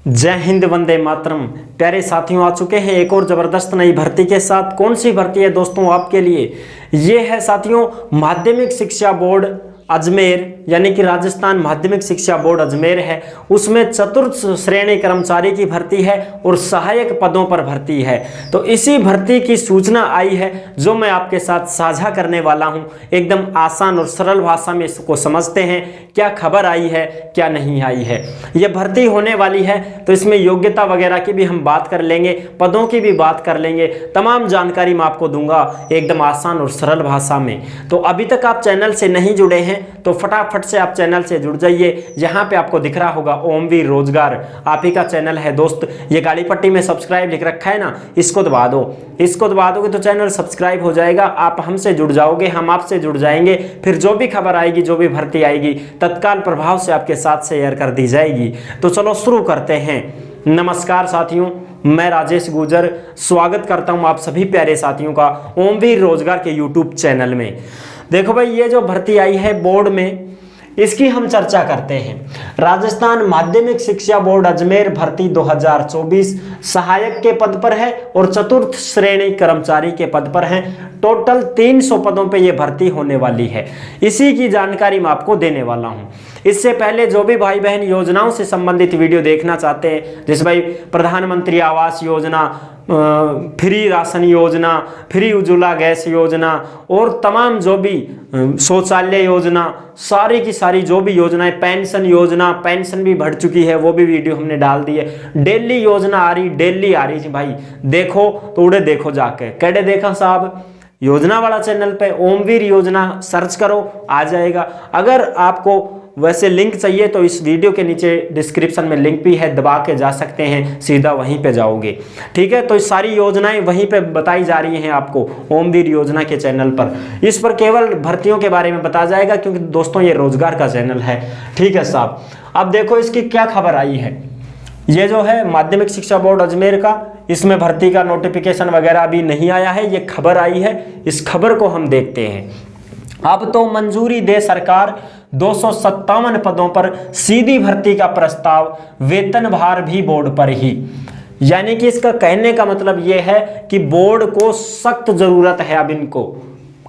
जय हिंद, वंदे मातरम। प्यारे साथियों, आ चुके हैं एक और जबरदस्त नई भर्ती के साथ। कौन सी भर्ती है दोस्तों आपके लिए? ये है साथियों माध्यमिक शिक्षा बोर्ड अजमेर, यानी कि राजस्थान माध्यमिक शिक्षा बोर्ड अजमेर है। उसमें चतुर्थ श्रेणी कर्मचारी की भर्ती है और सहायक पदों पर भर्ती है। तो इसी भर्ती की सूचना आई है जो मैं आपके साथ साझा करने वाला हूं। एकदम आसान और सरल भाषा में इसको समझते हैं, क्या खबर आई है क्या नहीं आई है। यह भर्ती होने वाली है तो इसमें योग्यता वगैरह की भी हम बात कर लेंगे, पदों की भी बात कर लेंगे, तमाम जानकारी मैं आपको दूंगा एकदम आसान और सरल भाषा में। तो अभी तक आप चैनल से नहीं जुड़े हैं तो फटाफट से आप चैनल से जुड़ जाइए। यहाँ पे आपको दिख रहा होगा ओमवीर रोजगार, आप ही का चैनल है दोस्त। ये गाड़ी पट्टी में सब्सक्राइब लिख रखा है ना, इसको दबा दो। इसको दबा दोगे तो चैनल सब्सक्राइब हो जाएगा, आप हमसे जुड़ जाओगे, हम आपसे जुड़ जाएंगे। फिर जो भी खबर आएगी, जो भी भर्ती आएगी, तत्काल प्रभाव से आपके साथ शेयर कर दी जाएगी। तो चलो शुरू करते हैं। नमस्कार साथियों, मैं राजेश गुजर स्वागत करता हूं आप सभी प्यारे साथियों का ओमवीर रोजगार के यूट्यूब चैनल में। देखो भाई, ये जो भर्ती आई है बोर्ड में, इसकी हम चर्चा करते हैं। राजस्थान माध्यमिक शिक्षा बोर्ड अजमेर भर्ती 2024 सहायक के पद पर है और चतुर्थ श्रेणी कर्मचारी के पद पर है। टोटल 300 पदों पे ये भर्ती होने वाली है। इसी की जानकारी मैं आपको देने वाला हूं। इससे पहले जो भी भाई बहन योजनाओं से संबंधित वीडियो देखना चाहते हैं, जैसे भाई प्रधानमंत्री आवास योजना, फ्री राशन योजना, फ्री उज्ज्वला गैस योजना और तमाम जो भी शौचालय योजना, सारी की सारी जो भी योजनाएं, पेंशन योजना, पेंशन भी बढ़ चुकी है, वो भी वीडियो हमने डाल दी है। डेली योजना आ रही, डेली आ रही थी भाई। देखो तो उड़े देखो जाके, कैडे देखा साहब, योजना वाला चैनल पे ओमवीर योजना सर्च करो, आ जाएगा। अगर आपको वैसे लिंक चाहिए तो इस वीडियो के नीचे डिस्क्रिप्शन में लिंक भी है, दबा के जा सकते हैं, सीधा वहीं पे जाओगे। ठीक है, तो सारी योजनाएं वहीं पे बताई जा रही हैं आपको ओमवीर योजना के चैनल पर। इस पर केवल भर्तियों के बारे में बताया जाएगा, क्योंकि दोस्तों ये रोजगार का चैनल है। ठीक है साहब, अब देखो इसकी क्या खबर आई है। ये जो है माध्यमिक शिक्षा बोर्ड अजमेर का, इसमें भर्ती का नोटिफिकेशन वगैरह अभी नहीं आया है, ये खबर आई है। इस खबर को हम देखते हैं। अब तो मंजूरी दे सरकार 257 पदों पर सीधी भर्ती का प्रस्ताव, वेतन भार भी बोर्ड पर ही। यानी कि इसका कहने का मतलब यह है कि बोर्ड को सख्त जरूरत है, अब इनको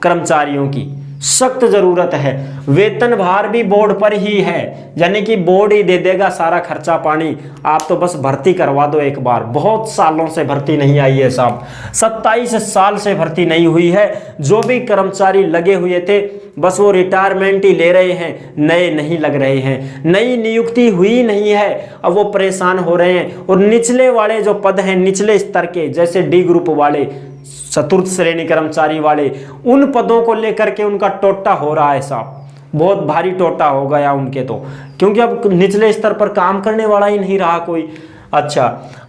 कर्मचारियों की सख्त जरूरत है। वेतन भार भी बोर्ड पर ही है, यानी कि बोर्ड ही दे देगा सारा खर्चा पानी। आप तो बस भर्ती करवा दो एक बार। बहुत सालों से भर्ती नहीं आई है साहब, 27 साल से भर्ती नहीं हुई है। जो भी कर्मचारी लगे हुए थे बस वो रिटायरमेंट ही ले रहे हैं, नए नहीं लग रहे हैं, नई नियुक्ति हुई नहीं है। अब वो परेशान हो रहे हैं। और निचले वाले जो पद हैं, निचले स्तर के, जैसे डी ग्रुप वाले, चतुर्थ श्रेणी कर्मचारी वाले, उन पदों को लेकर के उनका टोटा हो रहा है साहब। बहुत भारी टोटा हो गया उनके तो, क्योंकि अब निचले स्तर पर काम करने वाला ही नहीं रहा कोई। अच्छा,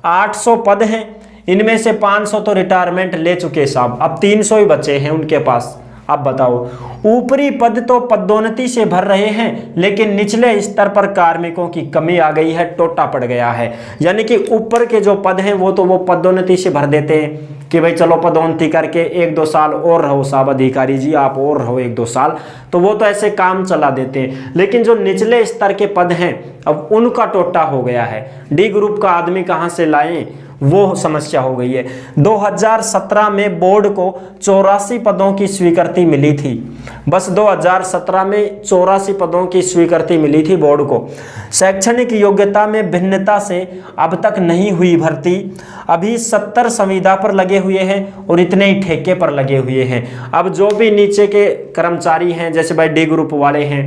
800 पद हैं, इनमें से 500 तो रिटायरमेंट ले चुके साहब, अब 300 ही बचे हैं उनके पास। अब बताओ, ऊपरी पद तो पदोन्नति से भर रहे हैं, लेकिन निचले स्तर पर कार्मिकों की कमी आ गई है, टोटा पड़ गया है। यानी कि ऊपर के जो पद हैं वो तो वो पदोन्नति से भर देते हैं कि भाई चलो पदोन्नति करके 1-2 साल और रहो साहब अधिकारी जी, आप और रहो 1-2 साल, तो वो तो ऐसे काम चला देते हैं। लेकिन जो निचले स्तर के पद हैं अब उनका टोटा हो गया है। डी ग्रुप का आदमी कहाँ से लाएं, वो समस्या हो गई है। 2017 में बोर्ड को 84 पदों की स्वीकृति मिली थी। बस 2017 में 84 पदों की स्वीकृति मिली थी बोर्ड को। शैक्षणिक योग्यता में भिन्नता से अब तक नहीं हुई भर्ती। अभी 70 संविदा पर लगे हुए हैं और इतने ही ठेके पर लगे हुए हैं। अब जो भी नीचे के कर्मचारी हैं, जैसे भाई डी ग्रुप वाले हैं,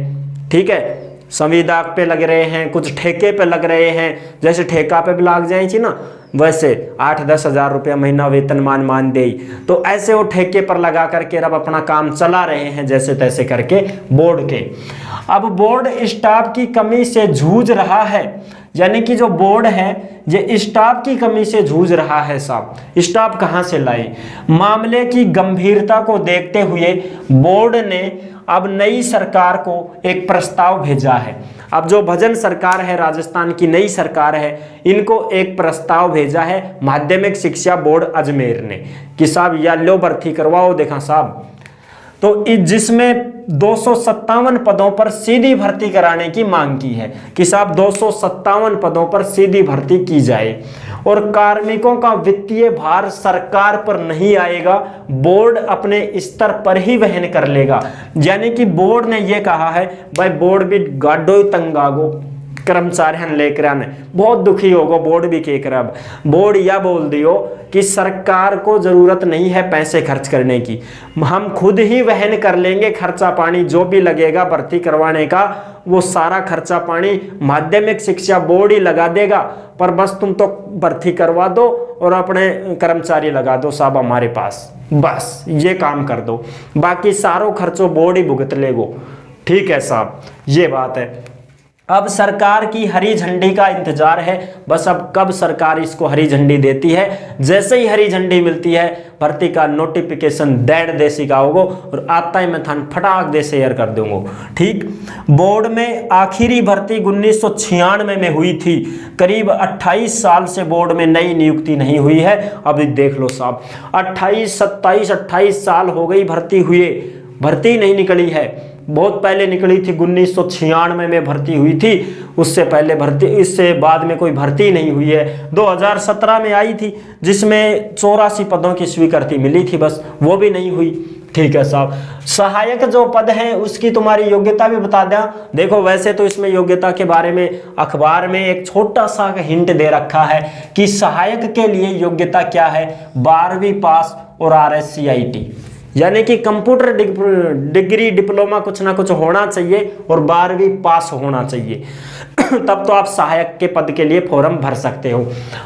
ठीक है, संविदा पे लग रहे हैं, कुछ ठेके पे लग रहे हैं, जैसे ठेका पे भी लग जाए ना, वैसे 8-10 हज़ार रुपया महीना वेतन मान दे, तो ऐसे वो ठेके पर लगा करके अब अपना काम चला रहे हैं जैसे तैसे करके बोर्ड के। अब बोर्ड स्टाफ की कमी से जूझ रहा है, यानी कि जो बोर्ड है ये स्टाफ की कमी से जूझ रहा है साहब। स्टाफ कहाँ से लाए? मामले की गंभीरता को देखते हुए बोर्ड ने अब नई सरकार को एक प्रस्ताव भेजा है। अब जो भजन सरकार है, राजस्थान की नई सरकार है, इनको एक प्रस्ताव भेजा है माध्यमिक शिक्षा बोर्ड अजमेर ने कि साहब या लो भर्ती करवाओ। देखा साहब, तो जिसमें 257 पदों पर सीधी भर्ती कराने की मांग की है कि साहब 257 पदों पर सीधी भर्ती की जाए और कार्मिकों का वित्तीय भार सरकार पर नहीं आएगा, बोर्ड अपने स्तर पर ही वहन कर लेगा। यानी कि बोर्ड ने यह कहा है, भाई बोर्ड भी गाडो तंगागो कर्मचारी लेकर आने बहुत दुखी होगा, बोर्ड भी के करब बोर्ड यह बोल दियो कि सरकार को जरूरत नहीं है पैसे खर्च करने की, हम खुद ही वहन कर लेंगे खर्चा पानी जो भी लगेगा भर्ती करवाने का, वो सारा खर्चा पानी माध्यमिक शिक्षा बोर्ड ही लगा देगा, पर बस तुम तो भर्ती करवा दो और अपने कर्मचारी लगा दो साहब हमारे पास, बस ये काम कर दो, बाकी सारों खर्चों बोर्ड ही भुगत लेगो। ठीक है साहब, ये बात है। अब सरकार की हरी झंडी का इंतजार है, बस अब कब सरकार इसको हरी झंडी देती है। जैसे ही हरी झंडी मिलती है भर्ती का नोटिफिकेशन डेढ़ देसी का होगा और आता ही मैं थान फटाक दे शेयर कर दूंगा। ठीक, बोर्ड में आखिरी भर्ती 1996 में हुई थी, करीब 28 साल से बोर्ड में नई नियुक्ति नहीं हुई है। अभी देख लो साहब 28 साल हो गई भर्ती हुए, भर्ती नहीं निकली है। बहुत पहले निकली थी, 1996 में भर्ती हुई थी, उससे पहले भर्ती, इससे बाद में कोई भर्ती नहीं हुई है। 2017 में आई थी जिसमें 84 पदों की स्वीकृति मिली थी, बस वो भी नहीं हुई। ठीक है साहब, सहायक जो पद है उसकी तुम्हारी योग्यता भी बता दें। देखो वैसे तो इसमें योग्यता के बारे में अखबार में एक छोटा सा हिंट दे रखा है कि सहायक के लिए योग्यता क्या है, 12वीं पास और RSCIT यानी कि कंप्यूटर डिग्री डिप्लोमा कुछ ना कुछ होना चाहिए और 12वीं पास होना चाहिए तब तो आप सहायक के पद के लिए फॉर्म भर सकते हो।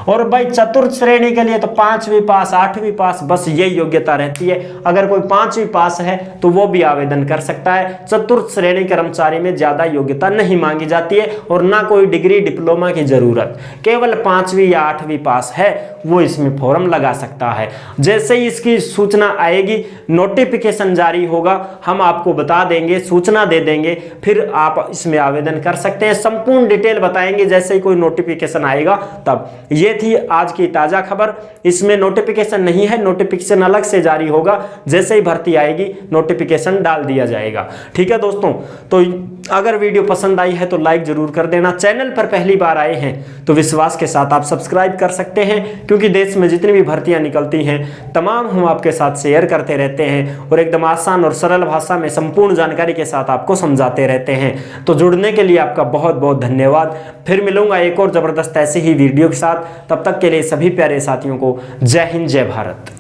और भाई चतुर्थ श्रेणी के लिए तो 5वीं पास 8वीं पास बस ये योग्यता रहती है। अगर कोई 5वीं पास है तो वो भी आवेदन कर सकता है। चतुर्थ श्रेणी कर्मचारी में ज्यादा योग्यता नहीं मांगी जाती है और ना कोई डिग्री डिप्लोमा की जरूरत, केवल 5वीं या 8वीं पास है वो इसमें फॉर्म लगा सकता है। जैसे ही इसकी सूचना आएगी, नोटिफिकेशन जारी होगा, हम आपको बता देंगे, सूचना दे देंगे, फिर आप इसमें आवेदन कर सकते हैं। संपूर्ण डिटेल बताएंगे जैसे ही कोई नोटिफिकेशन आएगा तब। ये थी आज की ताजा खबर। इसमें नोटिफिकेशन नहीं है, नोटिफिकेशन अलग से जारी होगा, जैसे ही भर्ती आएगी नोटिफिकेशन डाल दिया जाएगा। ठीक है दोस्तों, तो अगर वीडियो पसंद आई है तो लाइक जरूर कर देना। चैनल पर पहली बार आए हैं तो विश्वास के साथ आप सब्सक्राइब कर सकते हैं, क्योंकि देश में जितनी भी भर्तियां निकलती हैं तमाम हम आपके साथ शेयर करते रहते हैं और एकदम आसान और सरल भाषा में संपूर्ण जानकारी के साथ आपको समझाते रहते हैं। तो जुड़ने के लिए आपका बहुत बहुत धन्यवाद। फिर मिलूंगा एक और जबरदस्त ऐसी ही वीडियो के साथ। तब तक के लिए सभी प्यारे साथियों को जय हिंद, जय भारत।